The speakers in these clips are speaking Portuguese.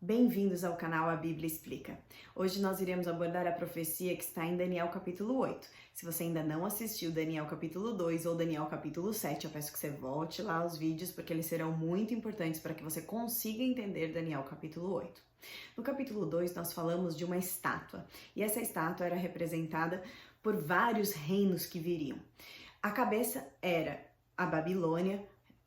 Bem-vindos ao canal A Bíblia Explica. Hoje nós iremos abordar a profecia que está em Daniel capítulo 8. Se você ainda não assistiu Daniel capítulo 2 ou Daniel capítulo 7, eu peço que você volte lá aos vídeos porque eles serão muito importantes para que você consiga entender Daniel capítulo 8. No capítulo 2 nós falamos de uma estátua e essa estátua era representada por vários reinos que viriam. A cabeça era a Babilônia,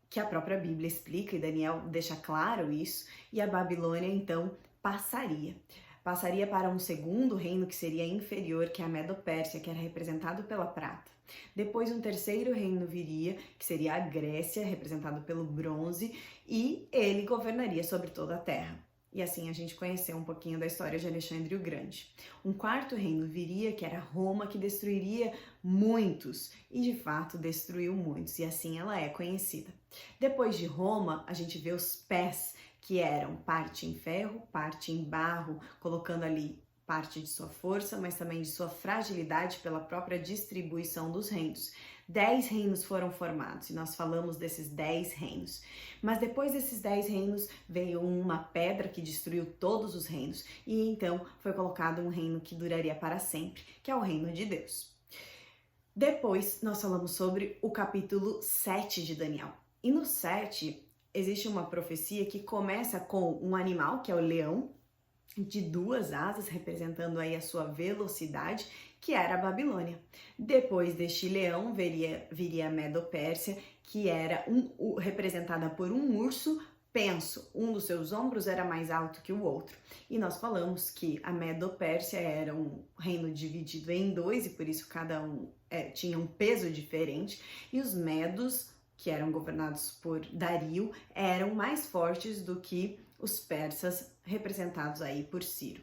que a própria Bíblia explica e Daniel deixa claro isso, e a Babilônia então passaria para um segundo reino que seria inferior, que é a Medo-Pérsia, que era representado pela prata. Depois um terceiro reino viria, que seria a Grécia, representado pelo bronze, e ele governaria sobre toda a terra. E assim a gente conheceu um pouquinho da história de Alexandre o Grande. Um quarto reino viria, que era Roma, que destruiria muitos, e de fato destruiu muitos, e assim ela é conhecida. Depois de Roma, a gente vê os pés, que eram parte em ferro, parte em barro, colocando ali parte de sua força, mas também de sua fragilidade pela própria distribuição dos reinos. 10 reinos foram formados e nós falamos desses 10 reinos. Mas depois desses 10 reinos veio uma pedra que destruiu todos os reinos e então foi colocado um reino que duraria para sempre, que é o reino de Deus. Depois nós falamos sobre o capítulo 7 de Daniel. E no 7 existe uma profecia que começa com um animal, que é o leão, de 2 asas, representando aí a sua velocidade, que era a Babilônia. Depois deste leão viria a Medo-Pérsia, que era representada por um urso penso. Um dos seus ombros era mais alto que o outro. E nós falamos que a Medo-Pérsia era um reino dividido em 2 e por isso cada um tinha um peso diferente. E os medos, que eram governados por Dario, eram mais fortes do que os persas, representados aí por Ciro.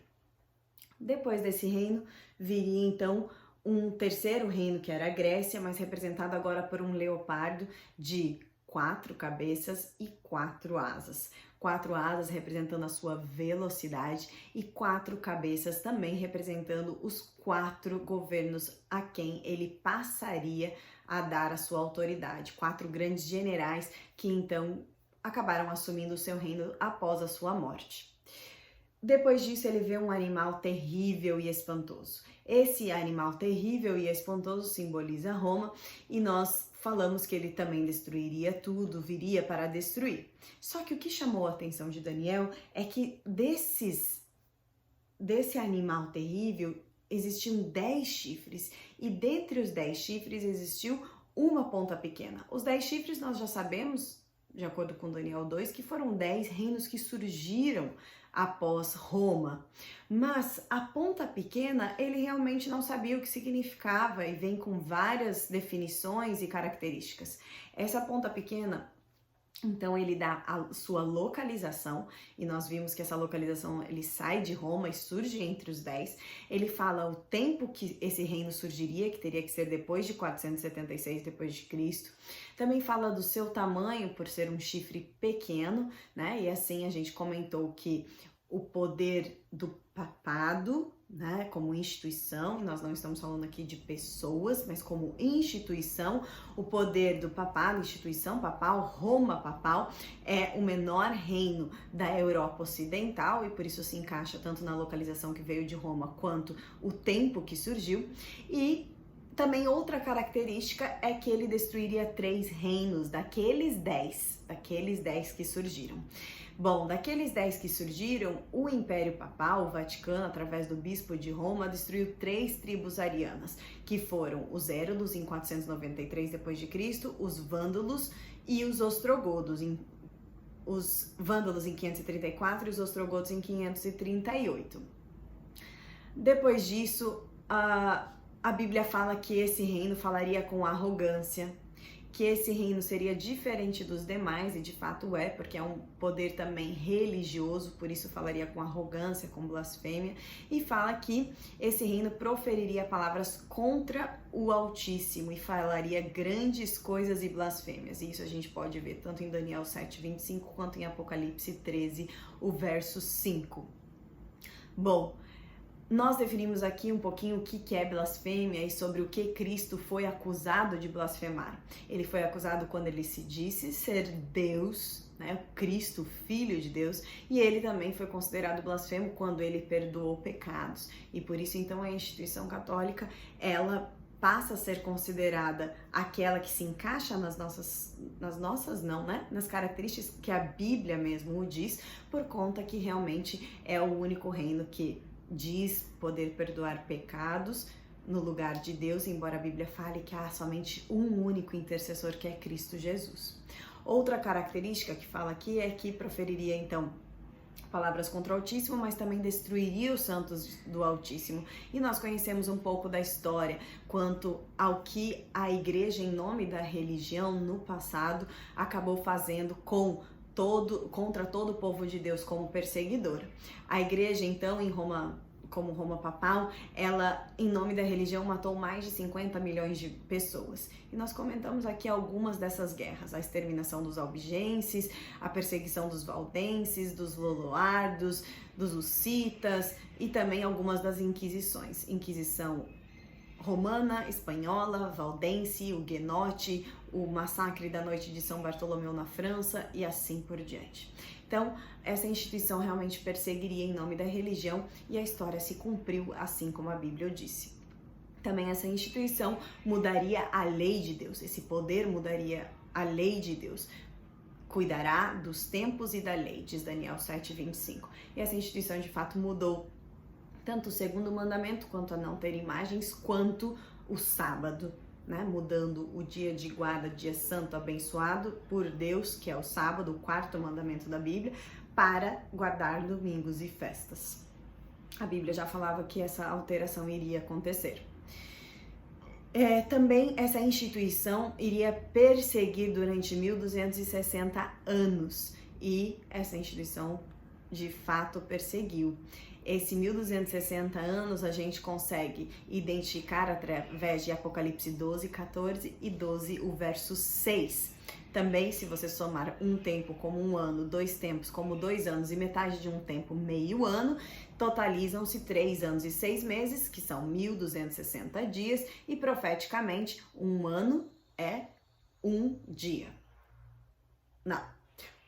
Depois desse reino, viria então um terceiro reino, que era a Grécia, mas representado agora por um leopardo de 4 cabeças e 4 asas. 4 asas representando a sua velocidade e 4 cabeças também representando os 4 governos a quem ele passaria a dar a sua autoridade. 4 grandes generais que então acabaram assumindo o seu reino após a sua morte. Depois disso, ele vê um animal terrível e espantoso. Esse animal terrível e espantoso simboliza Roma e nós falamos que ele também destruiria tudo, viria para destruir. Só que o que chamou a atenção de Daniel é que desse animal terrível existiam 10 chifres e dentre os 10 chifres existiu uma ponta pequena. Os 10 chifres nós já sabemos, de acordo com Daniel 2, que foram 10 reinos que surgiram após Roma. Mas a ponta pequena, ele realmente não sabia o que significava e vem com várias definições e características. Essa ponta pequena, então ele dá a sua localização, e nós vimos que essa localização ele sai de Roma e surge entre os 10. Ele fala o tempo que esse reino surgiria, que teria que ser depois de 476 depois de Cristo. Também fala do seu tamanho, por ser um chifre pequeno, né? E assim a gente comentou que o poder do papado, né, como instituição, nós não estamos falando aqui de pessoas, mas como instituição, o poder do papado, instituição papal, Roma papal, é o menor reino da Europa Ocidental e por isso se encaixa tanto na localização que veio de Roma quanto o tempo que surgiu. E também outra característica é que ele destruiria 3 reinos daqueles 10 que surgiram. Bom, daqueles 10 que surgiram, o Império Papal, o Vaticano, através do Bispo de Roma, destruiu 3 tribos arianas, que foram os Hérodos em 493 d.C., os Vândalos e os Ostrogodos, os Vândalos em 534 e os Ostrogodos em 538. Depois disso, a Bíblia fala que esse reino falaria com arrogância, que esse reino seria diferente dos demais, e de fato é, porque é um poder também religioso, por isso falaria com arrogância, com blasfêmia, e fala que esse reino proferiria palavras contra o Altíssimo e falaria grandes coisas e blasfêmias. E isso a gente pode ver tanto em Daniel 7:25 quanto em Apocalipse 13, o verso 5. Bom, Nós definimos aqui um pouquinho o que é blasfêmia e sobre o que Cristo foi acusado de blasfemar. Ele foi acusado quando ele se disse ser Deus, né, Cristo, Filho de Deus, e ele também foi considerado blasfemo quando ele perdoou pecados. E por isso, então, a instituição católica, ela passa a ser considerada aquela que se encaixa nas nossas não, né? Nas características que a Bíblia mesmo o diz, por conta que realmente é o único reino que diz poder perdoar pecados no lugar de Deus, embora a Bíblia fale que há somente um único intercessor, que é Cristo Jesus. Outra característica que fala aqui é que proferiria então palavras contra o Altíssimo, mas também destruiria os santos do Altíssimo. E nós conhecemos um pouco da história quanto ao que a igreja, em nome da religião, no passado, acabou fazendo contra todo o povo de Deus como perseguidora. A igreja, então, em Roma, como Roma papal, ela, em nome da religião, matou mais de 50 milhões de pessoas. E nós comentamos aqui algumas dessas guerras: a exterminação dos albigenses, a perseguição dos valdenses, dos loloardos, dos hussitas e também algumas das inquisições. Inquisição romana, espanhola, valdense, huguenote, o massacre da noite de São Bartolomeu na França e assim por diante. Então, essa instituição realmente perseguiria em nome da religião e a história se cumpriu assim como a Bíblia disse. Também essa instituição mudaria a lei de Deus, esse poder mudaria a lei de Deus. Cuidará dos tempos e da lei, diz Daniel 7:25. E essa instituição de fato mudou tanto o segundo mandamento, quanto a não ter imagens, quanto o sábado, né? Mudando o dia de guarda, dia santo abençoado por Deus, que é o sábado, o quarto mandamento da Bíblia, para guardar domingos e festas. A Bíblia já falava que essa alteração iria acontecer. Também essa instituição iria perseguir durante 1260 anos, e essa instituição de fato perseguiu. Esse 1260 anos a gente consegue identificar através de Apocalipse 12, 14 e 12, o verso 6. Também, se você somar um tempo como um ano, 2 tempos como 2 anos e metade de um tempo, meio ano, totalizam-se 3 anos e 6 meses, que são 1260 dias, e profeticamente um ano é um dia. Não,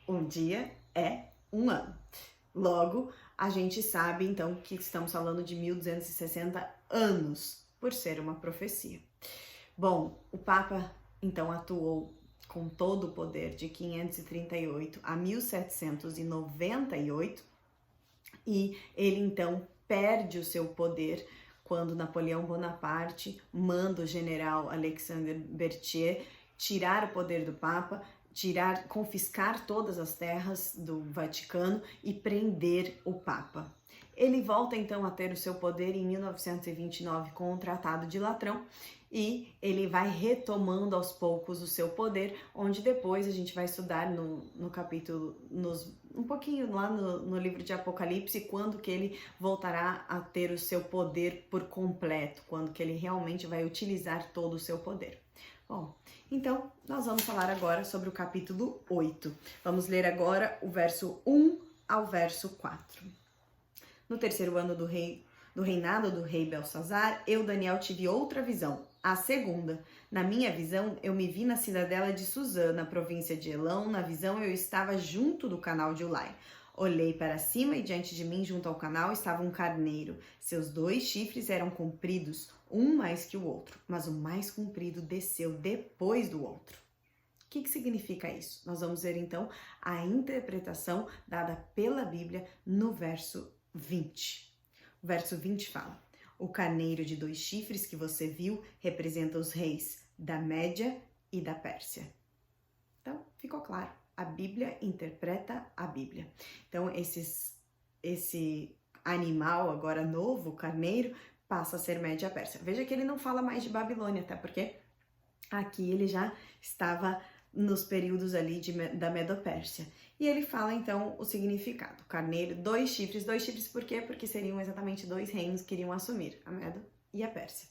um dia é um ano. Logo, a gente sabe então que estamos falando de 1260 anos, por ser uma profecia. Bom, o Papa então atuou com todo o poder de 538 a 1798, e ele então perde o seu poder quando Napoleão Bonaparte manda o general Alexandre Berthier tirar o poder do Papa, confiscar todas as terras do Vaticano e prender o Papa. Ele volta então a ter o seu poder em 1929 com o Tratado de Latrão, e ele vai retomando aos poucos o seu poder, onde depois a gente vai estudar no capítulo, um pouquinho lá no livro de Apocalipse, quando que ele voltará a ter o seu poder por completo, quando que ele realmente vai utilizar todo o seu poder. Bom, então nós vamos falar agora sobre o capítulo 8. Vamos ler agora o verso 1 ao verso 4. No terceiro ano do reinado do rei Belsazar, eu, Daniel, tive outra visão, a segunda. Na minha visão, eu me vi na cidadela de Suzã, na província de Elão. Na visão, eu estava junto do canal de Ulai. Olhei para cima e diante de mim, junto ao canal, estava um carneiro. Seus 2 chifres eram compridos, um mais que o outro, mas o mais comprido desceu depois do outro. O que significa isso? Nós vamos ver então a interpretação dada pela Bíblia no verso 20. O verso 20 fala: o carneiro de 2 chifres que você viu representa os reis da Média e da Pérsia. Então, ficou claro. A Bíblia interpreta a Bíblia. Então, esse animal agora novo, carneiro, passa a ser Média Pérsia. Veja que ele não fala mais de Babilônia, até porque aqui ele já estava nos períodos ali da Medo-Pérsia. E ele fala então o significado. Carneiro, 2 chifres. 2 chifres por quê? Porque seriam exatamente 2 reinos que iriam assumir, a Medo e a Pérsia.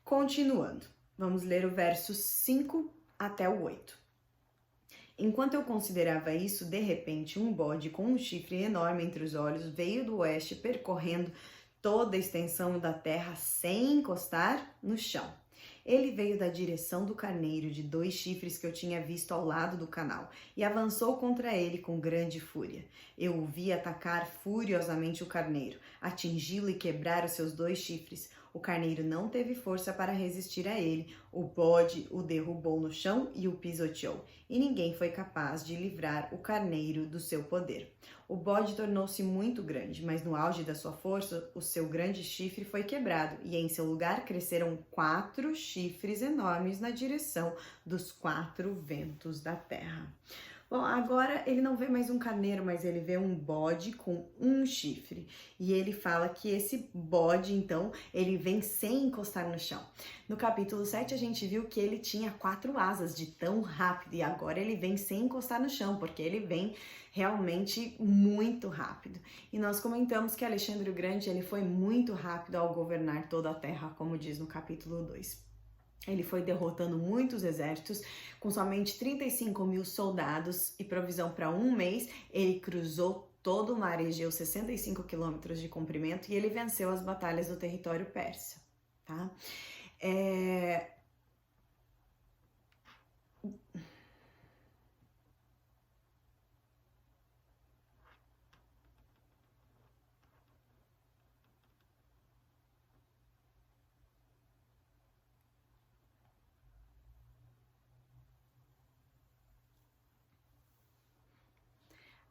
Continuando, vamos ler o verso 5 até o 8. Enquanto eu considerava isso, de repente um bode com um chifre enorme entre os olhos veio do oeste percorrendo toda a extensão da terra sem encostar no chão. Ele veio da direção do carneiro de 2 chifres que eu tinha visto ao lado do canal e avançou contra ele com grande fúria. Eu o vi atacar furiosamente o carneiro, atingi-lo e quebrar os seus 2 chifres. O carneiro não teve força para resistir a ele. O bode o derrubou no chão e o pisoteou, e ninguém foi capaz de livrar o carneiro do seu poder. O bode tornou-se muito grande, mas no auge da sua força, o seu grande chifre foi quebrado, e em seu lugar cresceram 4 chifres enormes na direção dos 4 ventos da terra. Bom, agora ele não vê mais um carneiro, mas ele vê um bode com um chifre. E ele fala que esse bode, então, ele vem sem encostar no chão. No capítulo 7, a gente viu que ele tinha 4 asas de tão rápido. E agora ele vem sem encostar no chão, porque ele vem realmente muito rápido. E nós comentamos que Alexandre o Grande, ele foi muito rápido ao governar toda a terra, como diz no capítulo 2. Ele foi derrotando muitos exércitos, com somente 35 mil soldados e provisão para um mês. Ele cruzou todo o mar Egeu, 65 quilômetros de comprimento, e ele venceu as batalhas do território persa, tá?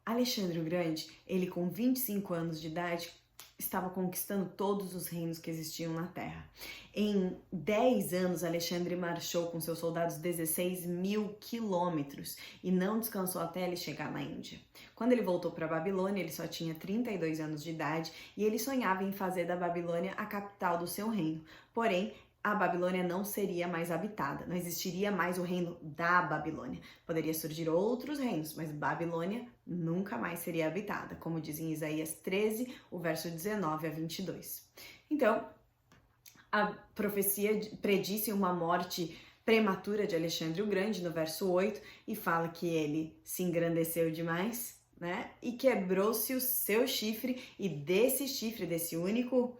Alexandre o Grande, ele com 25 anos de idade, estava conquistando todos os reinos que existiam na Terra. Em 10 anos, Alexandre marchou com seus soldados 16 mil quilômetros e não descansou até ele chegar na Índia. Quando ele voltou para a Babilônia, ele só tinha 32 anos de idade e ele sonhava em fazer da Babilônia a capital do seu reino. Porém, a Babilônia não seria mais habitada, não existiria mais o reino da Babilônia. Poderia surgir outros reinos, mas Babilônia nunca mais seria habitada, como diz em Isaías 13, o verso 19 a 22. Então, a profecia predisse uma morte prematura de Alexandre o Grande, no verso 8, e fala que ele se engrandeceu demais, né? E quebrou-se o seu chifre, e desse chifre, desse único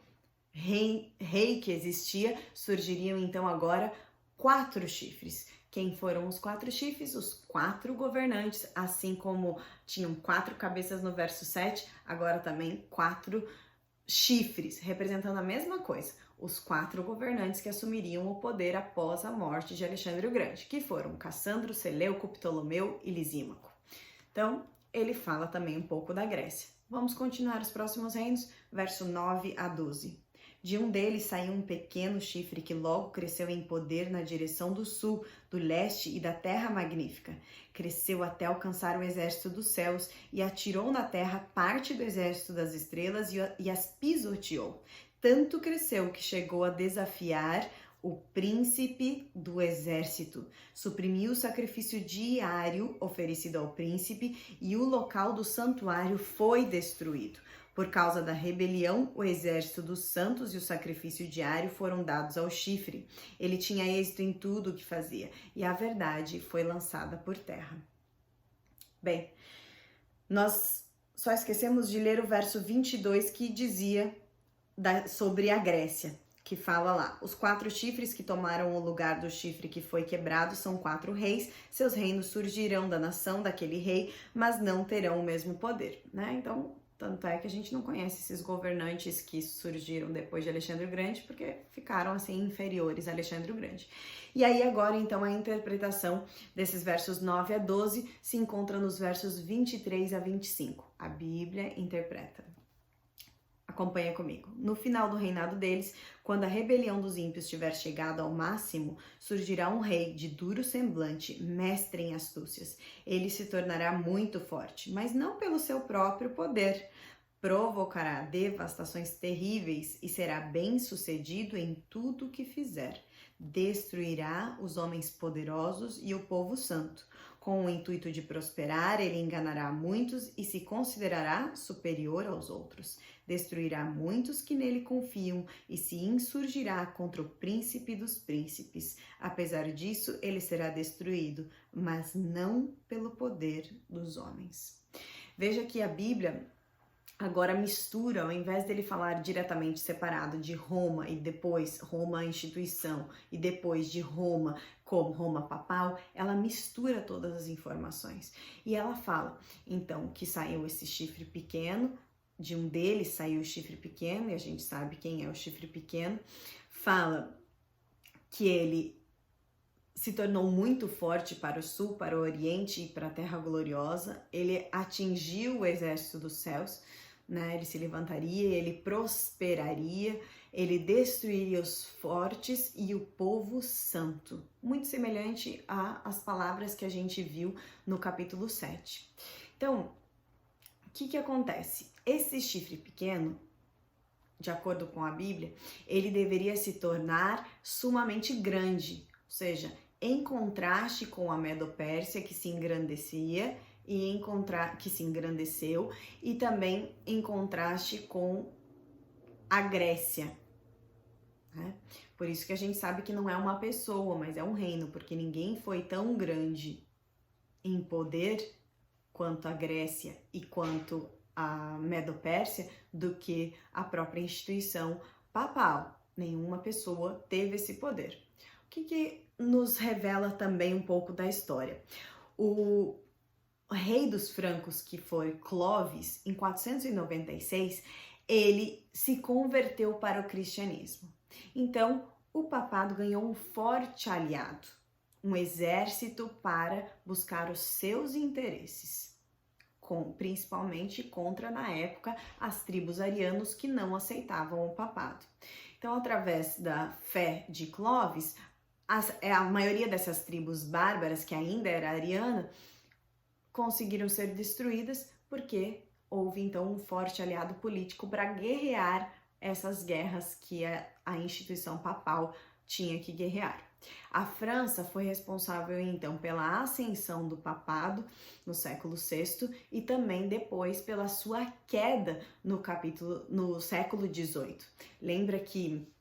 rei que existia, surgiriam então agora 4 chifres. Quem foram os 4 chifres? Os 4 governantes, assim como tinham 4 cabeças no verso 7, agora também 4 chifres, representando a mesma coisa. Os 4 governantes que assumiriam o poder após a morte de Alexandre o Grande, que foram Cassandro, Seleuco, Ptolomeu e Lisímaco. Então, ele fala também um pouco da Grécia. Vamos continuar os próximos reinos, verso 9 a 12. De um deles saiu um pequeno chifre que logo cresceu em poder na direção do sul, do leste e da terra magnífica. Cresceu até alcançar o exército dos céus e atirou na terra parte do exército das estrelas e as pisoteou. Tanto cresceu que chegou a desafiar o príncipe do exército. Suprimiu o sacrifício diário oferecido ao príncipe e o local do santuário foi destruído. Por causa da rebelião, o exército dos santos e o sacrifício diário foram dados ao chifre. Ele tinha êxito em tudo o que fazia, e a verdade foi lançada por terra. Bem, nós só esquecemos de ler o verso 22 que dizia sobre a Grécia, que fala lá: os 4 chifres que tomaram o lugar do chifre que foi quebrado são 4 reis, seus reinos surgirão da nação daquele rei, mas não terão o mesmo poder, né? Então, tanto é que a gente não conhece esses governantes que surgiram depois de Alexandre o Grande, porque ficaram assim inferiores a Alexandre o Grande. E aí agora então a interpretação desses versos 9 a 12 se encontra nos versos 23 a 25. A Bíblia interpreta. Acompanha comigo. No final do reinado deles, quando a rebelião dos ímpios tiver chegado ao máximo, surgirá um rei de duro semblante, mestre em astúcias. Ele se tornará muito forte, mas não pelo seu próprio poder. Provocará devastações terríveis e será bem-sucedido em tudo o que fizer. Destruirá os homens poderosos e o povo santo. Com o intuito de prosperar, ele enganará muitos e se considerará superior aos outros. Destruirá muitos que nele confiam e se insurgirá contra o príncipe dos príncipes. Apesar disso, ele será destruído, mas não pelo poder dos homens. Veja que a Bíblia, agora mistura, ao invés dele falar diretamente separado de Roma e depois Roma a instituição e depois de Roma como Roma papal, ela mistura todas as informações. E ela fala, então, que saiu esse chifre pequeno, de um deles saiu o chifre pequeno, e a gente sabe quem é o chifre pequeno, fala que ele se tornou muito forte para o sul, para o oriente e para a terra gloriosa, ele atingiu o exército dos céus, né? Ele se levantaria, ele prosperaria, ele destruiria os fortes e o povo santo. Muito semelhante às palavras que a gente viu no capítulo 7. Então, o que acontece? Esse chifre pequeno, de acordo com a Bíblia, ele deveria se tornar sumamente grande, ou seja, em contraste com a Medo-Pérsia, que se engrandecia que se engrandeceu, e também em contraste com a Grécia, né? Por isso que a gente sabe que não é uma pessoa, mas é um reino, porque ninguém foi tão grande em poder quanto a Grécia e quanto a Medo-Pérsia do que a própria instituição papal. Nenhuma pessoa teve esse poder. O que nos revela também um pouco da história? O rei dos francos, que foi Clovis, em 496, ele se converteu para o cristianismo. Então, o papado ganhou um forte aliado, um exército para buscar os seus interesses, principalmente contra, na época, as tribos arianos que não aceitavam o papado. Então, através da fé de Clovis, a maioria dessas tribos bárbaras, que ainda era ariana, conseguiram ser destruídas porque houve então um forte aliado político para guerrear essas guerras que a instituição papal tinha que guerrear. A França foi responsável então pela ascensão do papado no século VI e também depois pela sua queda no século XVIII. Lembra que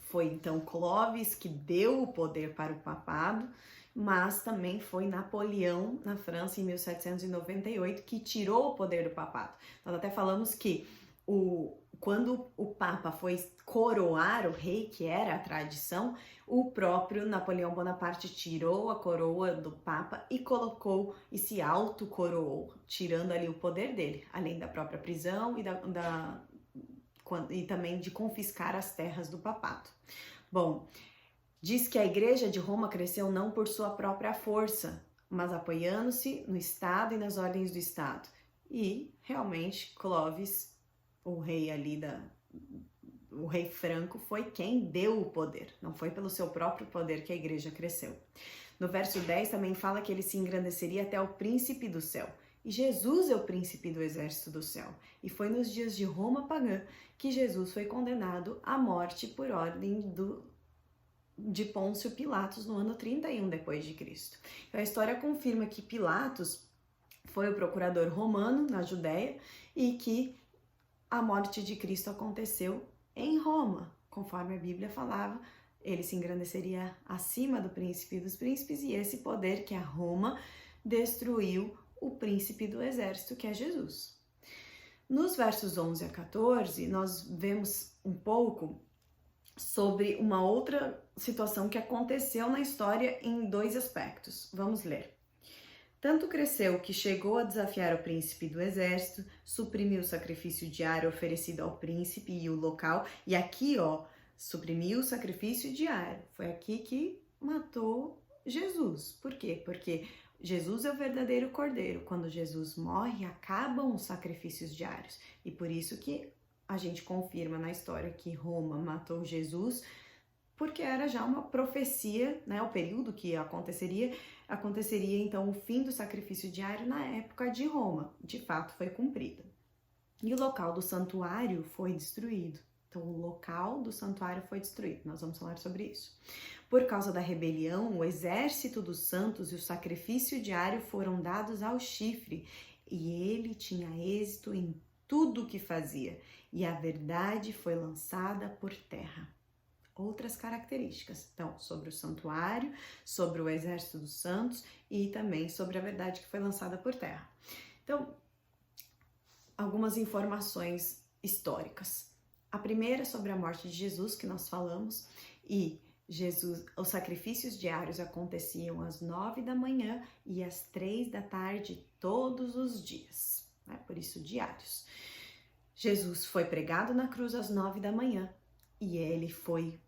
foi então Clovis que deu o poder para o papado, mas também foi Napoleão na França em 1798 que tirou o poder do papado. Nós até falamos que quando o Papa foi coroar o rei, que era a tradição, o próprio Napoleão Bonaparte tirou a coroa do Papa e colocou e se autocoroou, tirando ali o poder dele, além da própria prisão e também de confiscar as terras do papado. Bom, diz que a Igreja de Roma cresceu não por sua própria força, mas apoiando-se no Estado e nas ordens do Estado. E, realmente, Clovis, o rei ali o rei franco, foi quem deu o poder. Não foi pelo seu próprio poder que a Igreja cresceu. No verso 10 também fala que ele se engrandeceria até o príncipe do céu. E Jesus é o príncipe do exército do céu. E foi nos dias de Roma pagã que Jesus foi condenado à morte por ordem de Pôncio Pilatos no ano 31 depois de Cristo. Então, a história confirma que Pilatos foi o procurador romano na Judéia e que a morte de Cristo aconteceu em Roma, conforme a Bíblia falava. Ele se engrandeceria acima do príncipe dos príncipes e esse poder que é Roma destruiu o príncipe do exército, que é Jesus. Nos versos 11 a 14, nós vemos um pouco sobre uma outra situação que aconteceu na história em dois aspectos. Vamos ler. Tanto cresceu que chegou a desafiar o príncipe do exército, suprimiu o sacrifício diário oferecido ao príncipe e o local, e aqui, suprimiu o sacrifício diário. Foi aqui que matou Jesus. Por quê? Porque Jesus é o verdadeiro cordeiro. Quando Jesus morre, acabam os sacrifícios diários. E por isso que a gente confirma na história que Roma matou Jesus, porque era já uma profecia, né? O período que aconteceria então o fim do sacrifício diário na época de Roma. De fato, foi cumprido. E o local do santuário foi destruído. Então, o local do santuário foi destruído. Nós vamos falar sobre isso. Por causa da rebelião, o exército dos santos e o sacrifício diário foram dados ao chifre, e ele tinha êxito em tudo o que fazia, e a verdade foi lançada por terra. Outras características, então, sobre o santuário, sobre o exército dos santos e também sobre a verdade que foi lançada por terra. Então, algumas informações históricas. A primeira sobre a morte de Jesus, que nós falamos, e os sacrifícios diários aconteciam às 9 da manhã e às 3 da tarde todos os dias, né? Por isso diários. Jesus foi pregado na cruz às 9 da manhã e ele foi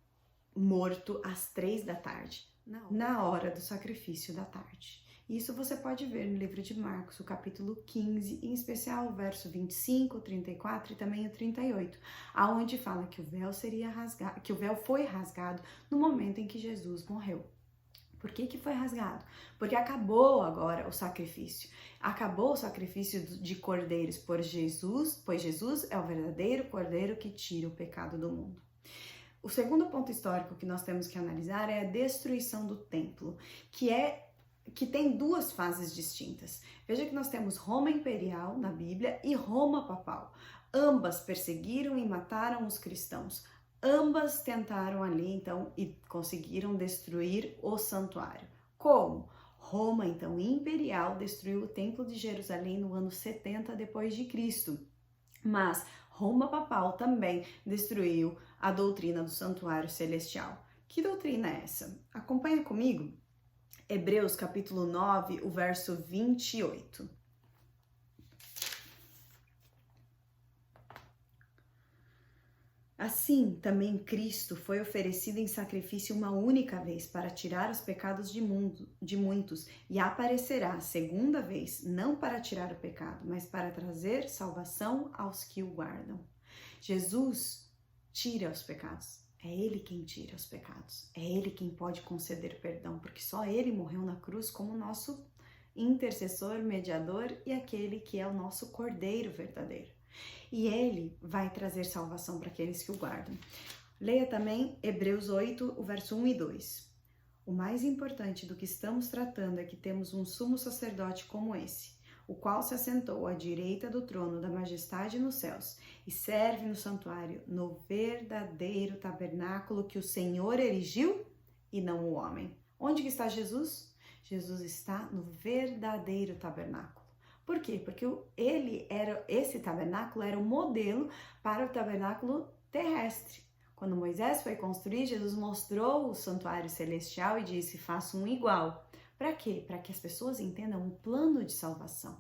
morto às 3 da tarde, na hora do sacrifício da tarde. Isso você pode ver no livro de Marcos, o capítulo 15, em especial o verso 25, 34 e também o 38, aonde fala que o véu seria rasgado, que o véu foi rasgado no momento em que Jesus morreu. Por que foi rasgado? Porque acabou agora o sacrifício. Acabou o sacrifício de cordeiros pois Jesus é o verdadeiro cordeiro que tira o pecado do mundo. O segundo ponto histórico que nós temos que analisar é a destruição do templo, que tem duas fases distintas. Veja que nós temos Roma imperial na Bíblia e Roma papal. Ambas perseguiram e mataram os cristãos. Ambas tentaram ali, então, e conseguiram destruir o santuário. Como? Roma, então, imperial, destruiu o templo de Jerusalém no ano 70 depois de Cristo. Mas Roma papal também destruiu a doutrina do santuário celestial. Que doutrina é essa? Acompanha comigo. Hebreus capítulo 9, o verso 28. Assim, também Cristo foi oferecido em sacrifício uma única vez para tirar os pecados de muitos e aparecerá segunda vez, não para tirar o pecado, mas para trazer salvação aos que o guardam. Jesus tira os pecados. É Ele quem tira os pecados. É Ele quem pode conceder perdão, porque só Ele morreu na cruz como nosso intercessor, mediador e aquele que é o nosso cordeiro verdadeiro. E Ele vai trazer salvação para aqueles que o guardam. Leia também Hebreus 8, o verso 1 e 2. O mais importante do que estamos tratando é que temos um sumo sacerdote como esse, o qual se assentou à direita do trono da majestade nos céus e serve no santuário, no verdadeiro tabernáculo que o Senhor erigiu e não o homem. Onde que está Jesus? Jesus está no verdadeiro tabernáculo. Por quê? Porque esse tabernáculo era o modelo para o tabernáculo terrestre. Quando Moisés foi construir, Jesus mostrou o santuário celestial e disse: faça um igual. Para quê? Para que as pessoas entendam o plano de salvação.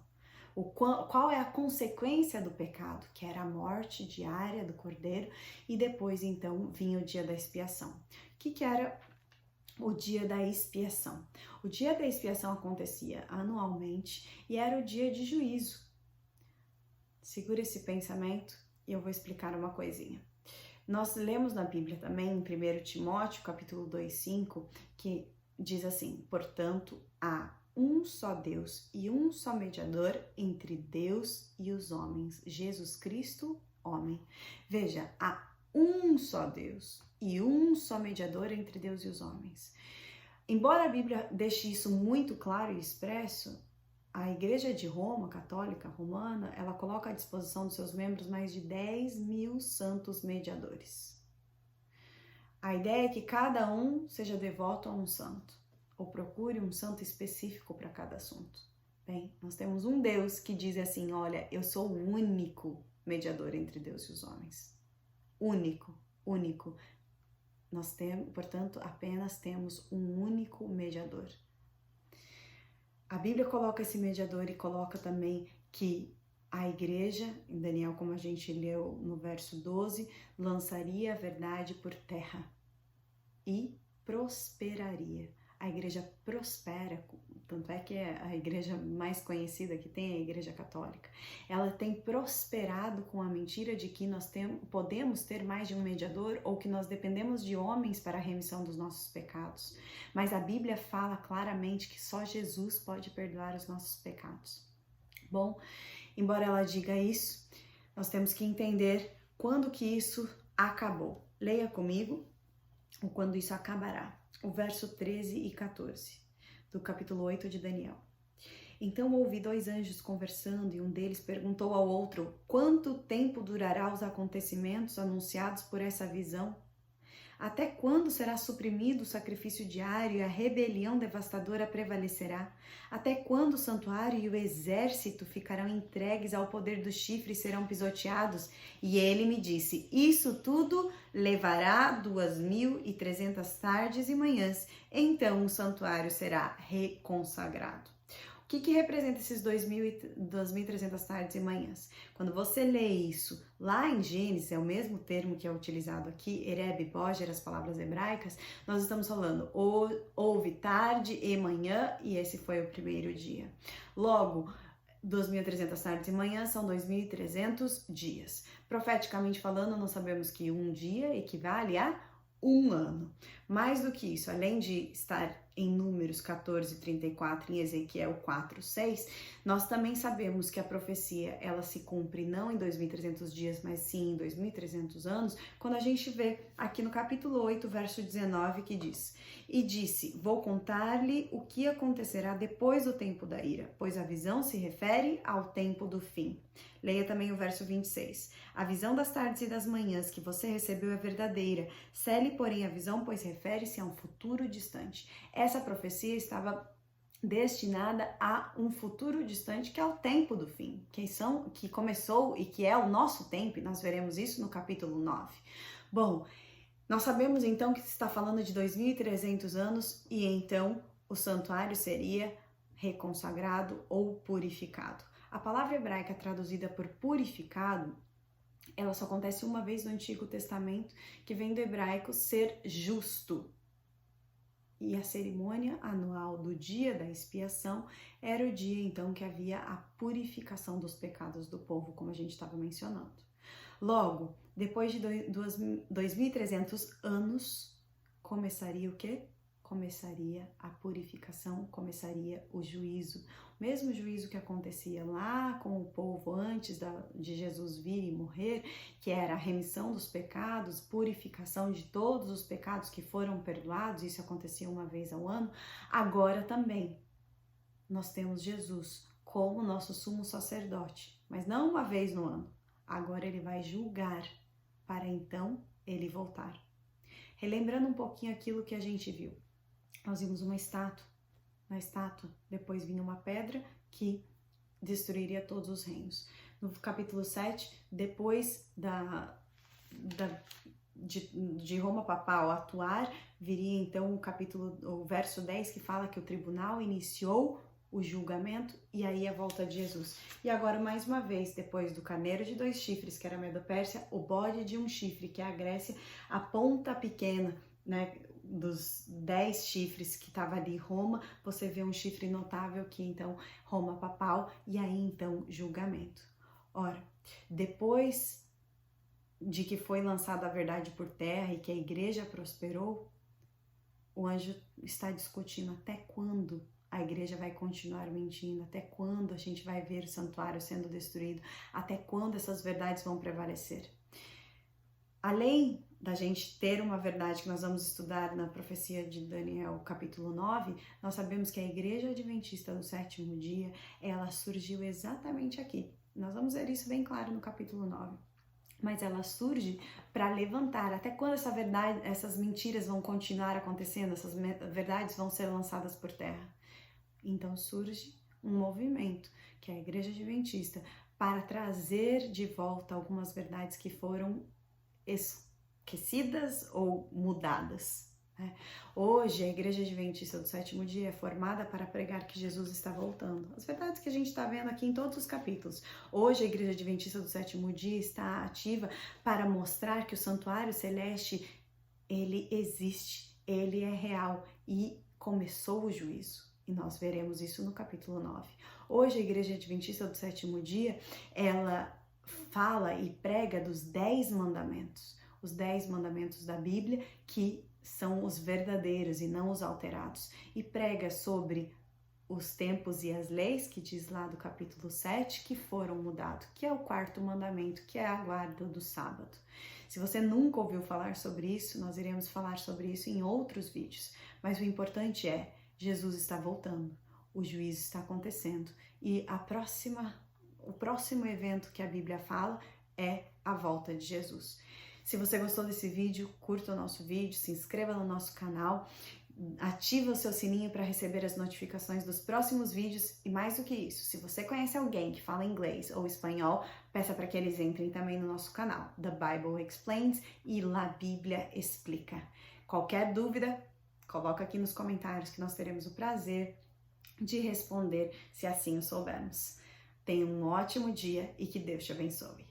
Qual é a consequência do pecado, que era a morte diária do cordeiro, e depois então vinha o dia da expiação. O que era o dia da expiação? O dia da expiação acontecia anualmente e era o dia de juízo. Segura esse pensamento e eu vou explicar uma coisinha. Nós lemos na Bíblia também, em 1 Timóteo, capítulo 2:5, que diz assim: portanto, há um só Deus e um só mediador entre Deus e os homens, Jesus Cristo, homem. Veja, há um só Deus e um só mediador entre Deus e os homens. Embora a Bíblia deixe isso muito claro e expresso, a Igreja de Roma, católica romana, ela coloca à disposição dos seus membros mais de 10.000 santos mediadores. A ideia é que cada um seja devoto a um santo, ou procure um santo específico para cada assunto. Bem, nós temos um Deus que diz assim: olha, eu sou o único mediador entre Deus e os homens. Único. Nós temos, portanto, apenas temos um único mediador. A Bíblia coloca esse mediador e coloca também que a igreja, em Daniel, como a gente leu no verso 12, lançaria a verdade por terra e prosperaria. A igreja prospera, tanto é que é a igreja mais conhecida que tem, a Igreja Católica. Ela tem prosperado com a mentira de que nós podemos ter mais de um mediador ou que nós dependemos de homens para a remissão dos nossos pecados. Mas a Bíblia fala claramente que só Jesus pode perdoar os nossos pecados. Bom, embora ela diga isso, nós temos que entender quando que isso acabou. Leia comigo o quando isso acabará. O verso 13 e 14 do capítulo 8 de Daniel. Então ouvi 2 anjos conversando e um deles perguntou ao outro: quanto tempo durará os acontecimentos anunciados por essa visão? Até quando será suprimido o sacrifício diário e a rebelião devastadora prevalecerá? Até quando o santuário e o exército ficarão entregues ao poder do chifre e serão pisoteados? E ele me disse, isso tudo levará 2.300 tardes e manhãs, então o santuário será reconsagrado. O que representa esses 2.300 tardes e manhãs? Quando você lê isso lá em Gênesis, é o mesmo termo que é utilizado aqui, Ereb, Boger, as palavras hebraicas, nós estamos falando houve tarde e manhã, e esse foi o primeiro dia. Logo, 2.300 tardes e manhãs são 2.300 dias. Profeticamente falando, nós sabemos que um dia equivale a um ano. Mais do que isso, além de estar em Números 14:34, em Ezequiel 4:6, nós também sabemos que a profecia ela se cumpre não em 2.300 dias, mas sim em 2.300 anos, quando a gente vê aqui no capítulo 8, verso 19, que diz: E disse, vou contar-lhe o que acontecerá depois do tempo da ira, pois a visão se refere ao tempo do fim. Leia também o verso 26. A visão das tardes e das manhãs que você recebeu é verdadeira. Cele, porém, a visão, pois refere-se a um futuro distante. Essa profecia estava destinada a um futuro distante, que é o tempo do fim, que começou e que é o nosso tempo, e nós veremos isso no capítulo 9. Bom, nós sabemos então que se está falando de 2.300 anos e então o santuário seria reconsagrado ou purificado. A palavra hebraica traduzida por purificado, ela só acontece uma vez no Antigo Testamento, que vem do hebraico ser justo. E a cerimônia anual do dia da expiação era o dia então que havia a purificação dos pecados do povo, como a gente estava mencionando. Logo, depois de 2.300 anos, começaria o quê? Começaria a purificação, começaria o juízo. O mesmo juízo que acontecia lá com o povo antes de Jesus vir e morrer, que era a remissão dos pecados, purificação de todos os pecados que foram perdoados, isso acontecia uma vez ao ano. Agora também nós temos Jesus como nosso sumo sacerdote, mas não uma vez no ano. Agora ele vai julgar para então ele voltar. Relembrando um pouquinho aquilo que a gente viu. Nós vimos uma estátua. Na estátua, depois vinha uma pedra que destruiria todos os reinos. No capítulo 7, depois de Roma papal atuar, viria então o verso 10 que fala que o tribunal iniciou o julgamento e aí a volta de Jesus. E agora, mais uma vez, depois do carneiro de 2 chifres, que era a Medo-Pérsia, o bode de 1 chifre, que é a Grécia, a ponta pequena, né, dos 10 chifres que estava ali Roma, você vê um chifre notável que então Roma papal, e aí então julgamento. Ora, depois de que foi lançada a verdade por terra e que a igreja prosperou, o anjo está discutindo até quando a igreja vai continuar mentindo, até quando a gente vai ver o santuário sendo destruído, até quando essas verdades vão prevalecer. Além da gente ter uma verdade que nós vamos estudar na profecia de Daniel, capítulo 9, nós sabemos que a igreja adventista do 7º dia, ela surgiu exatamente aqui. Nós vamos ver isso bem claro no capítulo 9. Mas ela surge para levantar. Até quando essas mentiras vão continuar acontecendo, essas verdades vão ser lançadas por terra? Então surge um movimento, que é a igreja adventista, para trazer de volta algumas verdades que foram esquecidas ou mudadas. Hoje a igreja adventista do 7º dia é formada para pregar que Jesus está voltando. As verdades que a gente está vendo aqui em todos os capítulos. Hoje a igreja adventista do 7º dia está ativa para mostrar que o santuário celeste, ele existe, ele é real e começou o juízo. E nós veremos isso no capítulo 9. Hoje a igreja adventista do 7º dia, ela fala e prega dos 10 mandamentos. Os 10 mandamentos da Bíblia, que são os verdadeiros e não os alterados. E prega sobre os tempos e as leis, que diz lá do capítulo 7, que foram mudados, que é o 4º mandamento, que é a guarda do sábado. Se você nunca ouviu falar sobre isso, nós iremos falar sobre isso em outros vídeos. Mas o importante é, Jesus está voltando, o juízo está acontecendo e o próximo evento que a Bíblia fala é a volta de Jesus. Se você gostou desse vídeo, curta o nosso vídeo, se inscreva no nosso canal, ativa o seu sininho para receber as notificações dos próximos vídeos e mais do que isso, se você conhece alguém que fala inglês ou espanhol, peça para que eles entrem também no nosso canal, The Bible Explains e La Bíblia Explica. Qualquer dúvida, coloca aqui nos comentários que nós teremos o prazer de responder se assim o soubermos. Tenha um ótimo dia e que Deus te abençoe.